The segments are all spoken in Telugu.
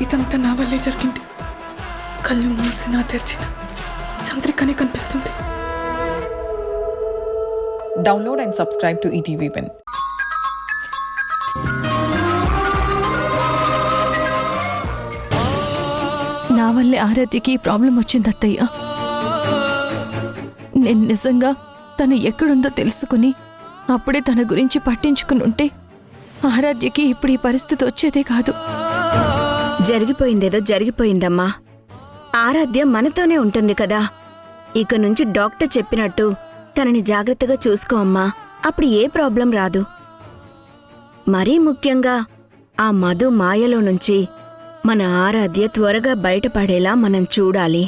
ఇదంతా నా వల్లే జరిగింది. కళ్ళు మూసినా తెరిచిన చంద్రికనే కనిపిస్తుంది. Download and subscribe to ETV Win. నా వల్లే ఆరాధ్యకి ఈ ప్రాబ్లం వచ్చింది అత్తయ్య. నేను నిజంగా తను ఎక్కడుందో తెలుసుకుని అప్పుడే తన గురించి పట్టించుకుని ఉంటే ఆరాధ్యకి ఇప్పుడు ఈ పరిస్థితి వచ్చేదే కాదు. జరిగిపోయిందేదో జరిగిపోయిందమ్మా. ఆరాధ్య మనతోనే ఉంటుంది కదా. ఇక నుంచి డాక్టర్ చెప్పినట్టు తనని జాగ్రత్తగా చూసుకో అమ్మా. అప్పుడు ఏ ప్రాబ్లం రాదు. మరీ ముఖ్యంగా ఆ మధు మాయలో నుంచి మన ఆరాధ్య త్వరగా బయటపడేలా మనం చూడాలి.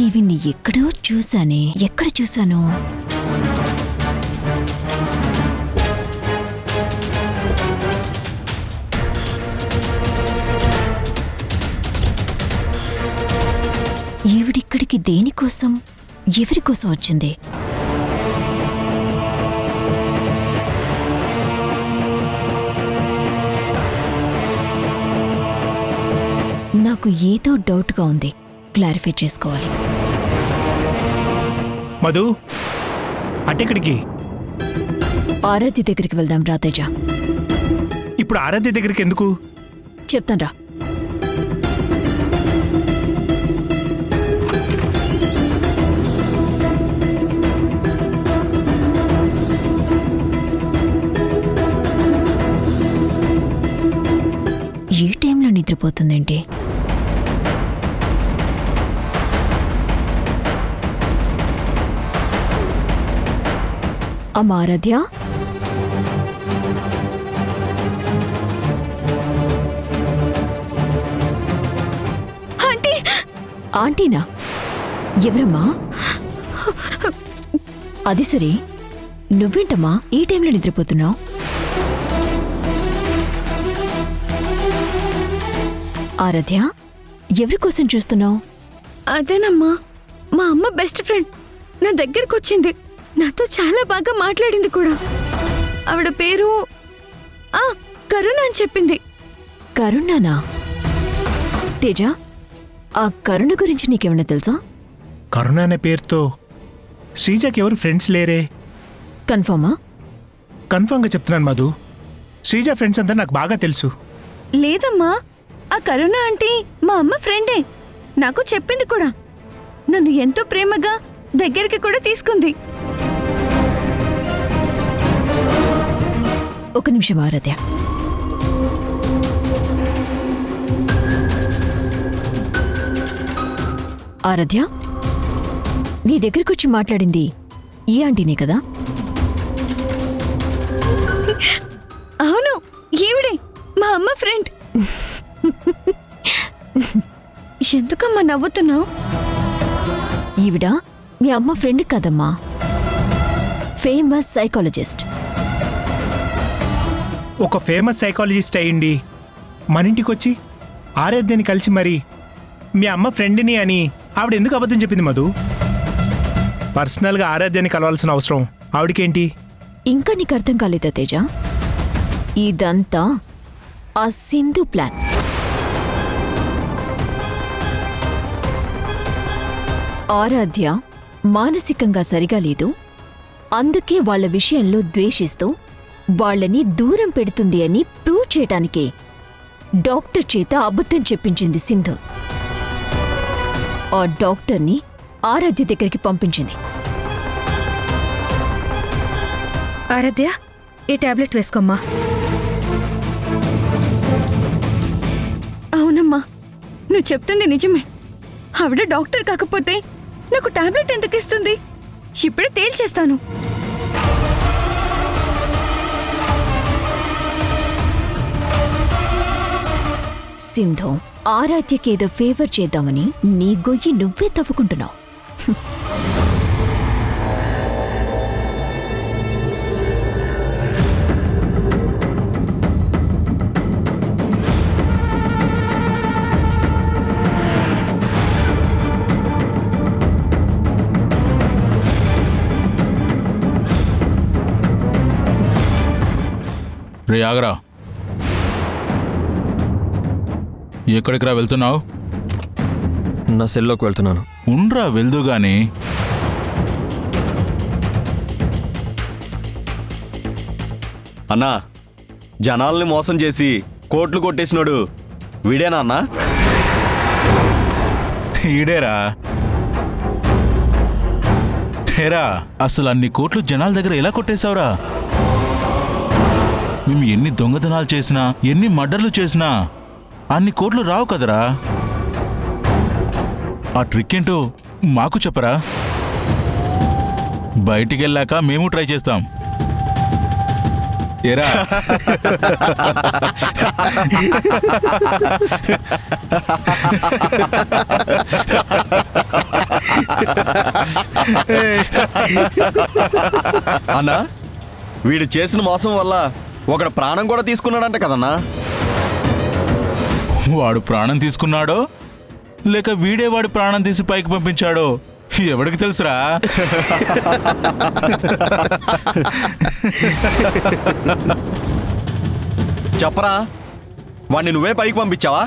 ఈవిన్ని ఎక్కడో చూశానే. ఎక్కడ చూశాను? ఈవిడిక్కడికి దేనికోసం, ఎవరికోసం వచ్చింది? నాకు ఏదో డౌట్గా ఉంది. క్లారిఫై చేసుకోవాలి. మధు, అటెక్కడికి? ఆరాధ్య దగ్గరికి వెళ్దాం రా తేజ. ఇప్పుడు ఆరాధ్య దగ్గరికి ఎందుకు? చెప్తాను రా. ఈ టైంలో నిద్రపోతుందేంటి? అమ్మా ఆరాధ్య, ఆంటీ! ఆంటీనా? ఎవరమ్మా? అది సరే, నువ్వేంటమ్మా ఈ టైంలో నిద్రపోతున్నావు? ఆరాధ్య, ఎవరి కోసం చూస్తున్నావు? అదేనమ్మా, మా అమ్మ బెస్ట్ ఫ్రెండ్ నా దగ్గరకు వచ్చింది. నాతో చాలా బాగా మాట్లాడింది కూడా. ఆవిడ పేరు కరుణ అని చెప్పింది. కరుణనా? తేజ, ఆ కరుణ గురించి నీకేమన్నా తెలుసా? కరుణ అనే పేరుతో శ్రీజకి ఎవరు ఫ్రెండ్స్ లేరే. కన్ఫర్మా? కన్ఫర్మ్గా చెప్తున్నాను మధు, శ్రీజ ఫ్రెండ్స్ అంతా నాకు బాగా తెలుసు. లేదమ్మా, ఆ కరుణ ఆంటీ మా అమ్మ ఫ్రెండే. నాకు చెప్పింది కూడా. నన్ను ఎంతో ప్రేమగా దగ్గరికి కూడా తీసుకుంది. ఒక నిమిషం ఆరాధ్య. ఆరాధ్య, నీ దగ్గరకొచ్చి మాట్లాడింది ఈ ఆంటీనే కదా? అవును, ఈవిడే మా అమ్మ ఫ్రెండ్. ఎందుకమ్మా నవ్వుతున్నావు? ఈవిడ మీ అమ్మ ఫ్రెండ్ కదమ్మా, ఫేమస్ సైకాలజిస్ట్. ఒక ఫేమస్ సైకాలజిస్ట్ అయ్యిండి మన ఇంటికొచ్చి ఆరాధ్యని కలిసి మరి మీ అమ్మ ఫ్రెండ్ని అని ఆవిడ ఎందుకు అబద్ధం చెప్పింది మధు? పర్సనల్గా ఆరాధ్యని కలవాల్సిన అవసరం ఆవిడకేంటి? ఇంకా నీకు అర్థం కాలేదా తేజ? ఇదంతా ఆ సింధు ప్లాన్. ఆరాధ్య మానసికంగా సరిగా లేదు, అందుకే వాళ్ల విషయంలో ద్వేషిస్తూ వాళ్ళని దూరం పెడుతుంది అని ప్రూవ్ చేయటానికే డాక్టర్ చేత అబద్ధం చెప్పించింది సింధు. ఆ డాక్టర్ని ఆరాధ్య దగ్గరికి పంపించింది. ఆరాధ్య, ఈ టాబ్లెట్ వేసుకోమ్మా. అవునమ్మా, నువ్వు చెప్తుంది నిజమే. ఆవిడ డాక్టర్ కాకపోతే నాకు టాబ్లెట్ ఎందుకు ఇస్తుంది? ఇప్పుడే తేల్చేస్తాను. సింధు, ఆరాధ్యకేదో ఫేవర్ చేద్దామని నీ గొయ్యి నువ్వే తవ్వుకుంటున్నావు. రే ఆగరా, ఎక్కడికి రా వెళ్తున్నావు? నా సెల్లోకి వెళ్తున్నాను. ఉండ్రా వెళ్దు గాని. అన్నా, జనాల్ని మోసం చేసి కోట్లు కొట్టేసినాడు వీడేనా అన్నా? ఈడేరా. హేరా, అసలు అన్ని కోట్లు జనాల దగ్గర ఎలా కొట్టేశావురా? మేము ఎన్ని దొంగతనాలు చేసినా, ఎన్ని మర్డర్లు చేసినా అన్ని కోట్లు రావు కదరా. ఆ ట్రిక్ ఏంటో మాకు చెప్పరా? బయటికి వెళ్ళాక మేము ట్రై చేస్తాం. ఏరా, అన్నా, వీడు చేసిన మోసం వల్ల ఒకడు ప్రాణం కూడా తీసుకున్నాడంట కదన్నా? వాడు ప్రాణం తీసుకున్నాడో లేక వీడే వాడి ప్రాణం తీసి పైకి పంపించాడో ఎవడికి తెలుసురా? చెప్పరా, వాణ్ణి నువ్వే పైకి పంపించావా?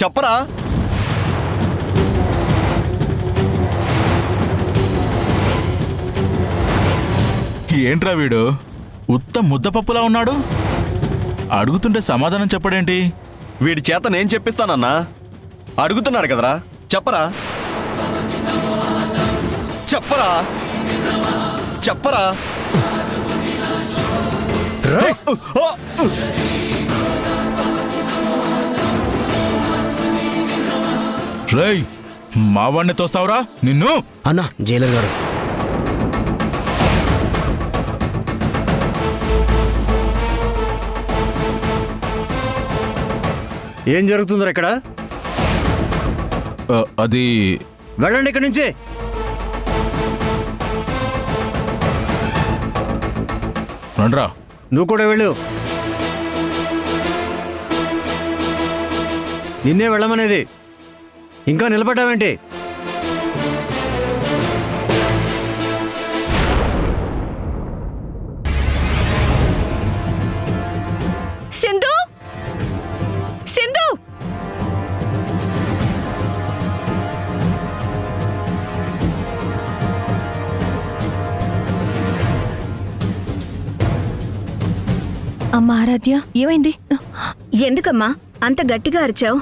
చెప్పరా. ఏంట్రా వీడు ఉత్త ముద్దపప్పులా ఉన్నాడు? అడుగుతుంటే సమాధానం చెప్పడేంటి? వీడి చేత నేను చెప్పిస్తానన్నా. అడుగుతున్నాడు కదరా, చెప్పరా. చెప్పరా చెప్పరా. రేయ్, మా వాడిని తోస్తావురా నిన్ను? అన్నా జైలర్ గారు, ఏం జరుగుతుందో ఇక్కడ? అది వెళ్ళండి ఇక్కడి నుంచి. రండ్రా. నువ్వు కూడా వెళ్ళు. నిన్నే వెళ్ళమనేది, ఇంకా నిలబడ్డావేంటి? సింధు, సింధు, అమ్మ ఆరాధ్య, ఏమైంది? ఎందుకమ్మా అంత గట్టిగా అరిచావు?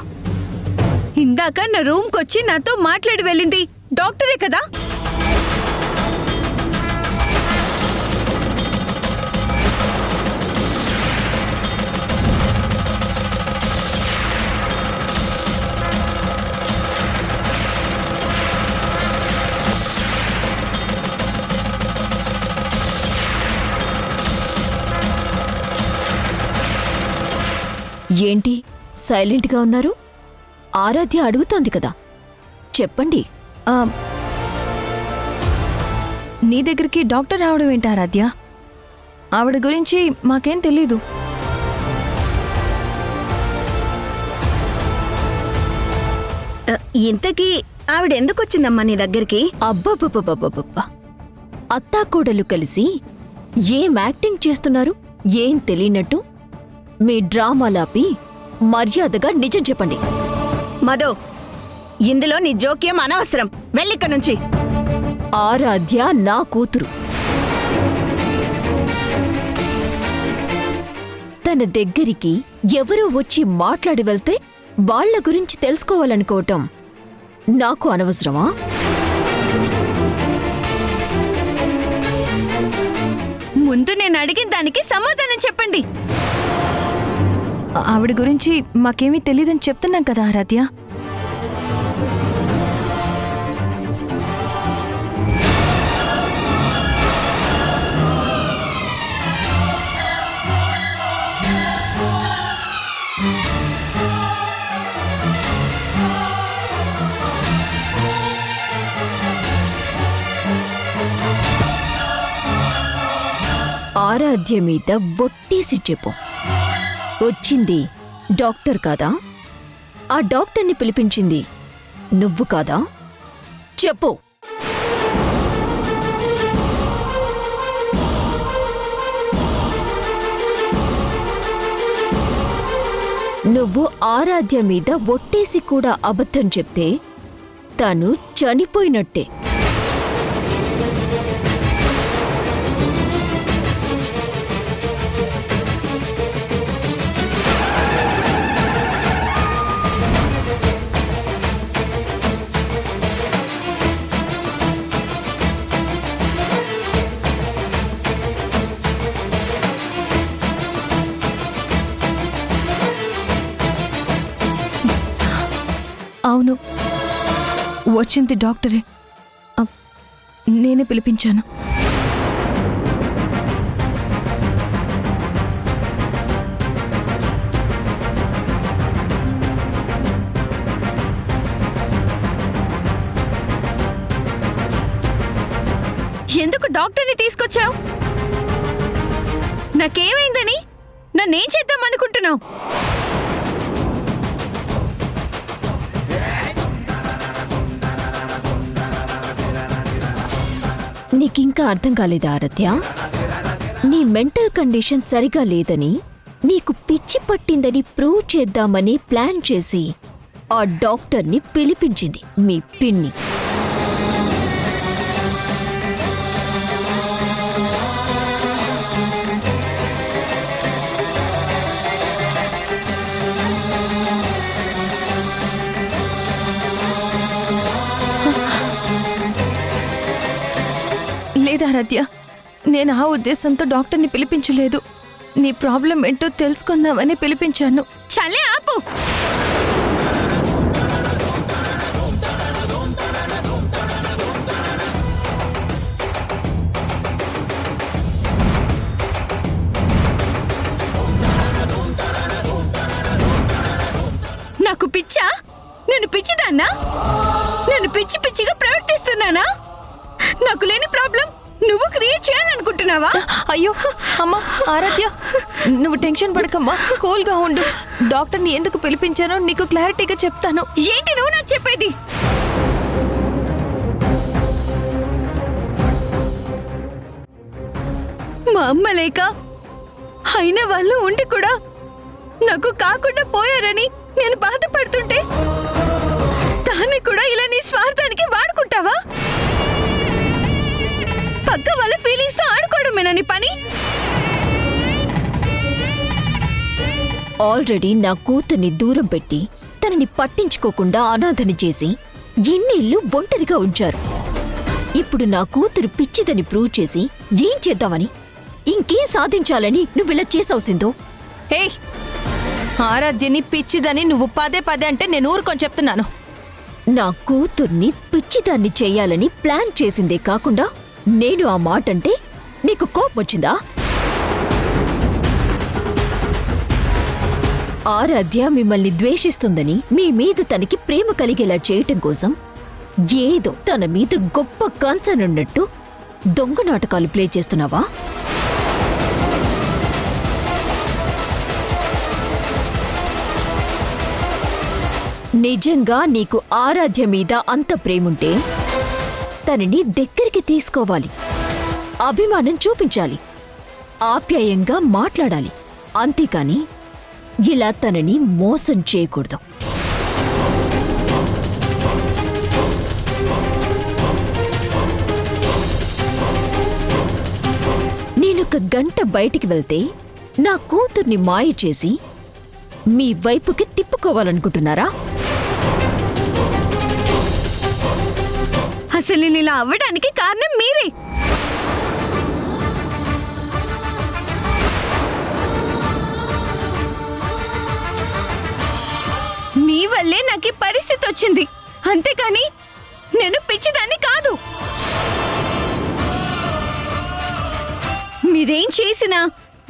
ఇందాక నా రూమ్కి వచ్చి నాతో మాట్లాడి వెళ్ళింది డాక్టరే కదా? ఏంటి సైలెంట్గా ఉన్నారు? ఆరాధ్య అడుగుతోంది కదా, చెప్పండి. నీ దగ్గరికి డాక్టర్ రావడం ఏంటి ఆరాధ్య? ఆవిడ గురించి మాకేం తెలీదు. ఇంతకీ ఆవిడెందుకొచ్చిందమ్మా నీ దగ్గరికి? అబ్బబ్బబ్బబ్బబ్బబ్బా, అత్తాకోడలు కలిసి ఏం యాక్టింగ్ చేస్తున్నారు? ఏం తెలియనట్టు మీ డ్రామాలాపి మర్యాదగా నిజం చెప్పండి. మధు, ఇందులో నీ జోక్యం అనవసరం. వెళ్ళిక్క నుంచి. ఆరాధ్య నా కూతురు. తన దగ్గరికి ఎవరో వచ్చి మాట్లాడి వెళ్తే వాళ్ళ గురించి తెలుసుకోవాలనుకోవటం నాకు అనవసరమా? ముందు నేను అడిగిన దానికి సమాధానం చెప్పండి. ఆవిడ గురించి మాకేమీ తెలియదని చెప్తున్నాం కదా ఆరాధ్య. ఆరాధ్య మీద బొట్టేసి చెప్పు. వచ్చింది డాక్టర్ కాదా? ఆ డాక్టర్ని పిలిపించింది నువ్వు కాదా? చెప్పు. నువ్వు ఆరాధ్య మీద ఒట్టేసి కూడా అబద్ధం చెప్తే తను చనిపోయినట్టే. అవును, వచ్చింది డాక్టరే. నేనే పిలిపించాను. ఎందుకు డాక్టర్ని తీసుకొచ్చావు? నాకేమైందని నన్నేం చేద్దామనుకుంటున్నావు? నీకింకా అర్థం కాలేదా ఆరాధ్య? నీ మెంటల్ కండిషన్ సరిగా లేదని, నీకు పిచ్చి పట్టిందని ప్రూవ్ చేద్దామని ప్లాన్ చేసి ఆ డాక్టర్ని పిలిపించింది మీ పిన్ని. లేదు ఆరాధ్య, నేను ఆ ఉద్దేశంతో డాక్టర్ని పిలిపించలేదు. నీ ప్రాబ్లం ఏంటో తెలుసుకుందామని పిలిపించాను. చల్లే ఆపు. నాకు పిచ్చా? నేను పిచ్చిదాన్నా? నేను పిచ్చి పిచ్చిగా ప్రవర్తిస్తున్నానా? నాకు లేని ప్రాబ్లం నువ్వు క్రియేట్ చేయాలనుకుంటున్నావా? అయ్యో అమ్మా ఆరాధ్య, నువ్వు టెన్షన్ పడకమ్మా, కూల్గా ఉండు. డాక్టర్ని ఎందుకు పిలిపించానో నీకు క్లారిటీగా చెప్తాను. ఏంటి నువ్వు నాకు చెప్పేది? మా అమ్మ లేక అయిన వాళ్ళు ఉండి కూడా నాకు కాకుండా పోయారని నేను బాధపడుతుంటే దాన్ని కూడా ఇలా నీ స్వార్థానికి వాడుకుంటావా? పక్క వాళ్ళ ఫీలింగ్స్ తో ఆడుకోవడమేనా నీ పని? ఆల్రెడీ నా కూతుర్ని దూరం పెట్టి తనని పట్టించుకోకుండా అనాథని చేసి ఇన్నేళ్లు ఒంటరిగా ఉంచారు. ఇప్పుడు నా కూతురు పిచ్చిదని ప్రూవ్ చేసి ఏం చేద్దామని, ఇంకేం సాధించాలని నువ్విలా చేసావు సింధు? హే, ఆరాధ్యని పిచ్చిదని నువ్వు పదే పదే అంటే నేను ఊరుకొని చెప్తున్నాను. నా కూతుర్ని పిచ్చిదాన్ని చెయ్యాలని ప్లాన్ చేసిందే కాకుండా నేను ఆ మాటంటే నీకు కోపం వచ్చిందా? ఆరాధ్య మిమ్మల్ని ద్వేషిస్తుందని, మీ మీద తనకి ప్రేమ కలిగేలా చేయటం కోసం ఏదో తన మీద గొప్ప కన్సర్న్ ఉన్నట్టు దొంగ నాటకాలు ప్లే చేస్తున్నావా? నిజంగా నీకు ఆరాధ్య మీద అంత ప్రేముంటే తనని దగ్గరికి తీసుకోవాలి, అభిమానం చూపించాలి, ఆప్యాయంగా మాట్లాడాలి. అంతేకాని ఇలా తనని మోసం చేయకూడదు. నేనొక గంట బయటికి వెళ్తే నా కూతుర్ని మాయ చేసి మీ వైపుకి తిప్పుకోవాలనుకుంటున్నారా? అసలు నేను ఇలా అవ్వడానికి కారణం మీరే. మీ వల్లే నాకు ఈ పరిస్థితి వచ్చింది, అంతేకాని నేను పిచ్చిదాన్ని కాదు. మీరేం చేసినా,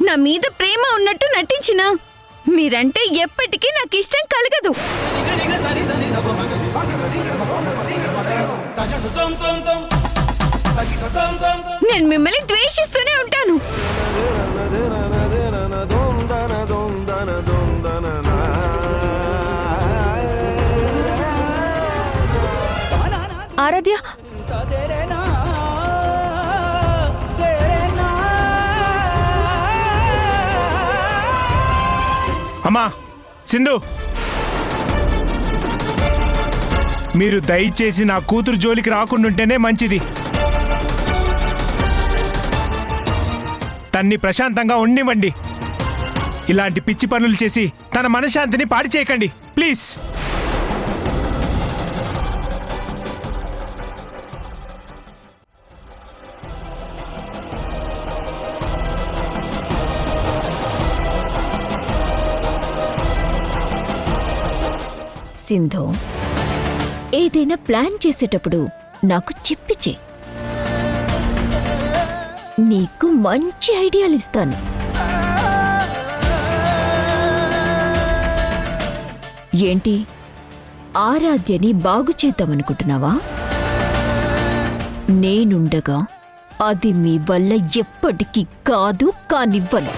నా మీద ప్రేమ ఉన్నట్టు నటించినా మీరంటే ఎప్పటికీ నాకు ఇష్టం కలగదు. నేను మిమ్మల్ని ద్వేషిస్తూనే ఉంటాను. ఆరాధ్య, అమ్మా సింధు, మీరు దయచేసి నా కూతురు జోలికి రాకుండా ఉంటేనే మంచిది. తన్ని ప్రశాంతంగా ఉండివ్వండి. ఇలాంటి పిచ్చి పనులు చేసి తన మనశ్శాంతిని పాడి చేయకండి ప్లీజ్. సింధు, ఏదైనా ప్లాన్ చేసేటప్పుడు నాకు చెప్పిచే. నీకు మంచి ఐడియాలు ఇస్తాను. ఏంటి, ఆరాధ్యని బాగు చేద్దామనుకుంటున్నావా? నేనుండగా అది మీ వల్ల ఎప్పటికీ కాదు, కానివ్వను.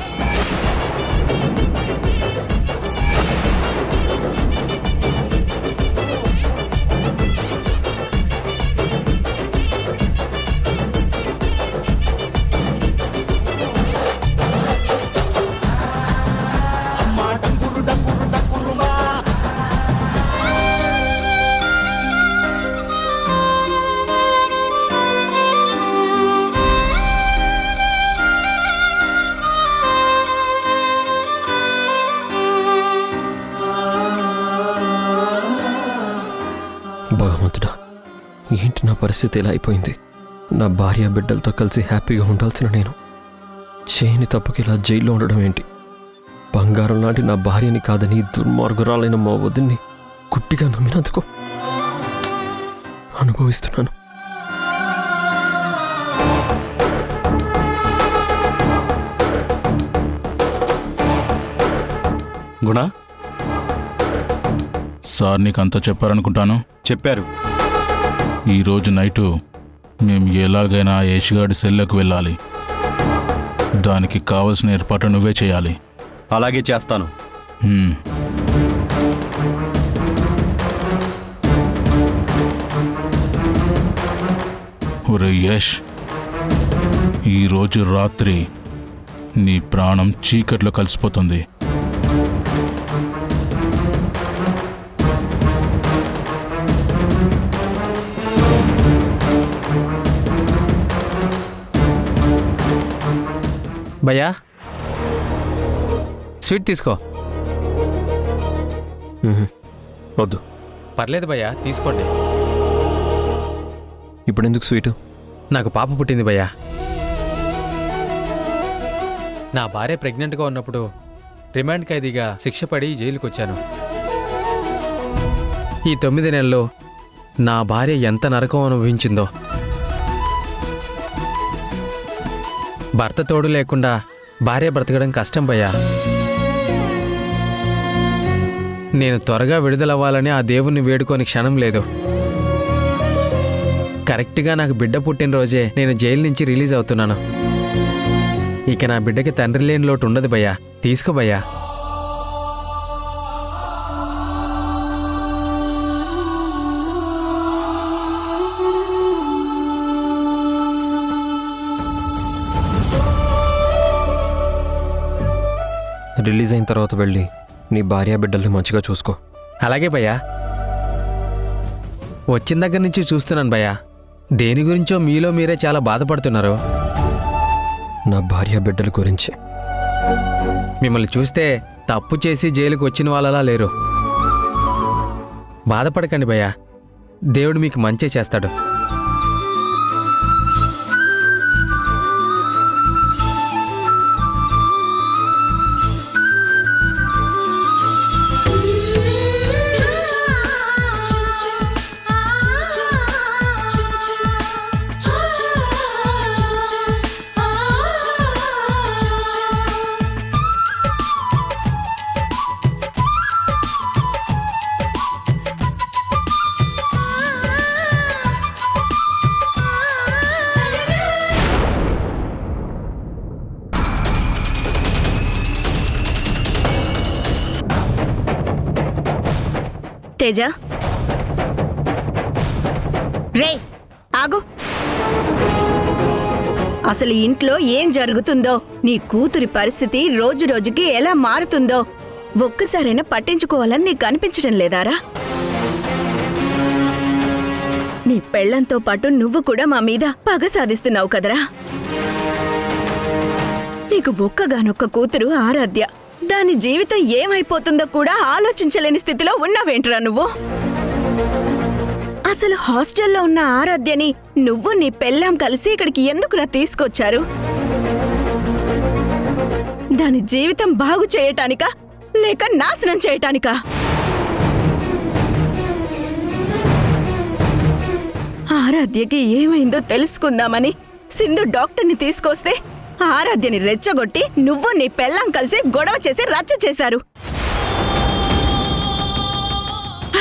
భగవంతుడా, ఏంటి నా పరిస్థితి ఇలా అయిపోయింది? నా భార్య బిడ్డలతో కలిసి హ్యాపీగా ఉండాల్సిన నేను చేయని తప్పుకి ఇలా జైల్లో ఉండడం ఏంటి? బంగారం లాంటి నా భార్యని కాదని దుర్మార్గురాలైన మా వదిన్ని గుట్టిగా నమ్మినందుకు అనుభవిస్తున్నాను. గుణ, సార్ నీకంతా చెప్పారనుకుంటాను. చెప్పారు. ఈరోజు నైటు మేము ఎలాగైనా యష్గాడి సెల్లకు వెళ్ళాలి. దానికి కావలసిన ఏర్పాట్లు నువ్వే చేయాలి. అలాగే చేస్తాను. ఒరే యష్, ఈరోజు రాత్రి నీ ప్రాణం చీకట్లో కలిసిపోతుంది. భయ్యా, స్వీట్ తీసుకో. వద్దు. పర్లేదు భయ్యా, తీసుకోండి. ఇప్పుడు ఎందుకు స్వీటు? నాకు పాప పుట్టింది భయ్యా. నా భార్య ప్రెగ్నెంట్గా ఉన్నప్పుడు రిమాండ్ ఖైదీగా శిక్ష పడి జైలుకి వచ్చాను. ఈ 9 నెలల్లో నా భార్య ఎంత నరకం అనుభవించిందో. భర్త తోడు లేకుండా భార్య బ్రతకడం కష్టం భయ్యా. నేను త్వరగా విడుదలవ్వాలని ఆ దేవుణ్ణి వేడుకోని క్షణం లేదు. కరెక్ట్గా నాకు బిడ్డ పుట్టినరోజే నేను జైలు నుంచి రిలీజ్ అవుతున్నాను. ఇక నా బిడ్డకి తండ్రి లేని లోటు ఉండదు భయ్యా. తీసుకో భయ్యా. రిలీజ్ అయిన తర్వాత వెళ్ళి నీ భార్య బిడ్డల్ని మంచిగా చూసుకో. అలాగే భయ్యా. వచ్చిన దగ్గర నుంచి చూస్తున్నాను భయ్యా, దేని గురించో మీలో మీరే చాలా బాధపడుతున్నారు. నా భార్య బిడ్డల గురించి. మిమ్మల్ని చూస్తే తప్పు చేసి జైలుకు వచ్చిన వాళ్ళలా లేరు. బాధపడకండి భయ్యా, దేవుడు మీకు మంచి చేస్తాడు. తేజ, రే ఆగు. అసలు ఇంట్లో ఏం జరుగుతుందో, నీ కూతురి పరిస్థితి రోజు రోజుకి ఎలా మారుతుందో ఒక్కసారైనా పట్టించుకోవాలని నీకు అనిపించడం లేదారా? నీ పెళ్లంతో పాటు నువ్వు కూడా మా మీద పగ సాధిస్తున్నావు కదరా? నీకు ఒక్కగానొక్క కూతురు ఆరాధ్య. దాని జీవితం ఏమైపోతుందో కూడా ఆలోచించలేని స్థితిలో ఉన్నావేంట్రా నువ్వు? అసలు హాస్టల్లో ఉన్న ఆరాధ్యని నువ్వు నీ పెళ్ళాం కలిసి ఇక్కడికి ఎందుకురా తీసుకొచ్చారు? దాని జీవితం బాగు చేయటానికా లేక నాశనం చేయటానికా? ఆరాధ్యకి ఏమైందో తెలుసుకుందామని సింధు డాక్టర్ని తీసుకొస్తే ఆరాధ్యని రెచ్చగొట్టి నువ్వు నీ పెళ్ళాం కలిసి గొడవ చేసి రచ్చ చేశారు.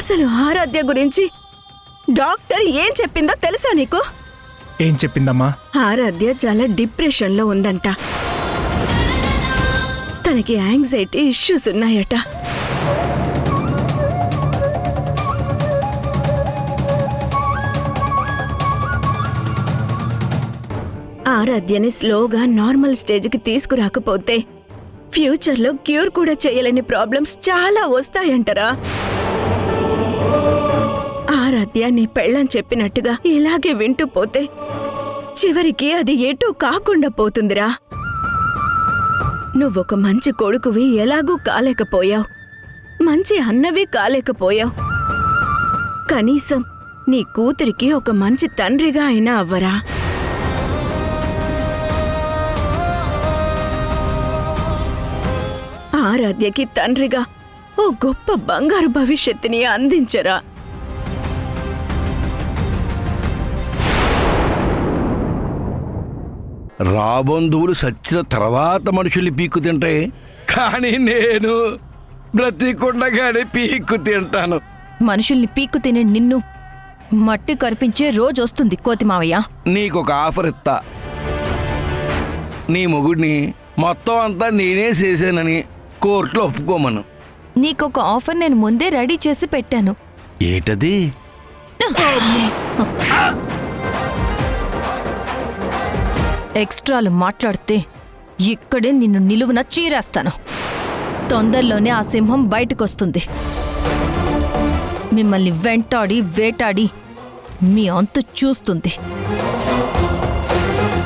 అసలు ఆరాధ్య గురించి డాక్టర్ ఏం చెప్పిందో తెలుసా నీకు? ఏం చెప్పిందమ్మా? ఆరాధ్య చాలా డిప్రెషన్లో ఉందంట. తనకి యాంగ్జైటీ ఇష్యూస్ ఉన్నాయట. ఆరాధ్యని స్లోగా నార్మల్ స్టేజ్కి తీసుకురాకపోతే ఫ్యూచర్లో క్యూర్ కూడా చేయలేని ప్రాబ్లమ్స్ చాలా వస్తాయంటరా. ఆరాధ్య నీ పెళ్ళని చెప్పినట్టుగా ఇలాగే వింటూ పోతే చివరికి అది ఎటూ కాకుండా పోతుందిరా. నువ్వొక మంచి కొడుకువి ఎలాగూ కాలేకపోయావు, మంచి అన్నవి కాలేకపోయావు. కనీసం నీ కూతురికి ఒక మంచి తండ్రిగా అయినా అవ్వరా? ఆరాధ్యకి తండ్రిగా ఓ గొప్ప బంగారు భవిష్యత్తుని అందించరా. రాబంధువులు సచ్చిన తర్వాత మనుషుల్ని పీక్కు తింటాయి, కానీ నేను బ్రతికుండగానే పీక్కు తింటాను. మనుషుల్ని పీక్కు తినే నిన్ను మట్టి కరిపించే రోజొస్తుంది కోతిమావయ్య. నీకొక ఆఫర్ ఇస్తా. నీ మొగుడిని మొత్తం అంతా నేనే చేశానని కోర్టులో ఒప్పుకోమను. నీకొక ఆఫర్ నేను ముందే రెడీ చేసి పెట్టాను. ఏటది? ఎక్స్ట్రాలు మాట్లాడితే ఇక్కడే నిన్ను నిలువున చీరేస్తాను. తొందరలోనే ఆ సింహం బయటకొస్తుంది. మిమ్మల్ని వెంటాడి వేటాడి మీ అంతు చూస్తుంది.